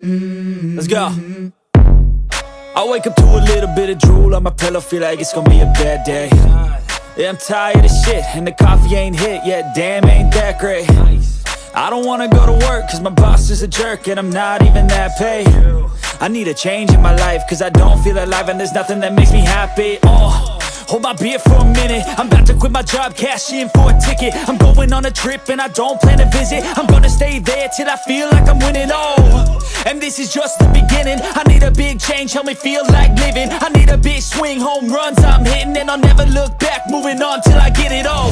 Let's go. I wake up to a little bit of drool on my pillow, feel like it's gonna be a bad day. Yeah, I'm tired of shit, and the coffee ain't hit yet, damn, ain't that great. I don't wanna go to work, cause my boss is a jerk, and I'm not even that paid. I need a change in my life, cause I don't feel alive, and there's nothing that makes me happy. Hold my beer for a minute, I'm about to quit my job, cash in for a ticket. I'm going on a trip and I don't plan to visit. I'm gonna stay there till I feel like I'm winning, and this is just the beginning. I need a big change, help me feel like living. I need a big swing, home runs I'm hitting, and I'll never look back, moving on till I get it all.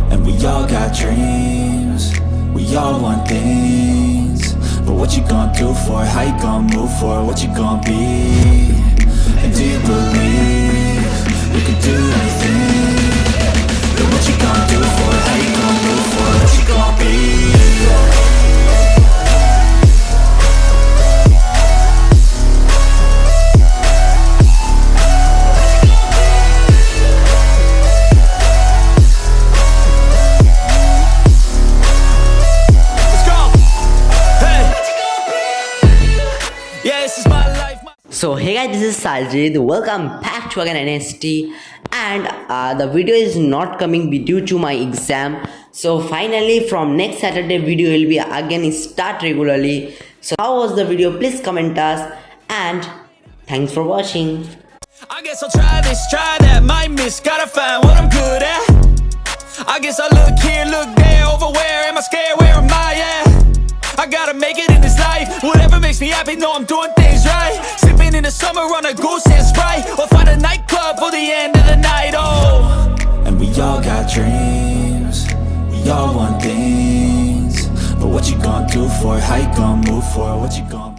And we all got dreams, we all want things, but what you gonna do for it? How you gonna move for it? What you gonna be? And do you believe you can do anything? But what you gonna do for it? How you gonna move for it? What you gonna be? So hey guys, this is Sajid. Welcome back to again NST, and the video is not coming due to my exam. So finally from next Saturday video will be again start regularly. So how was the video? Please comment us, and thanks for watching. I guess I'll try this, try that, might miss, gotta find what I'm good at. I guess I look here, look there, over where am I scared, where am I at? I gotta make it in this life, whatever makes me happy, know I'm doing things right. Sipping in the summer on a goose and Sprite, or find a nightclub for the end of the night, And we all got dreams, we all want things, but what you gonna do for it? How you gonna move for it? What you gonna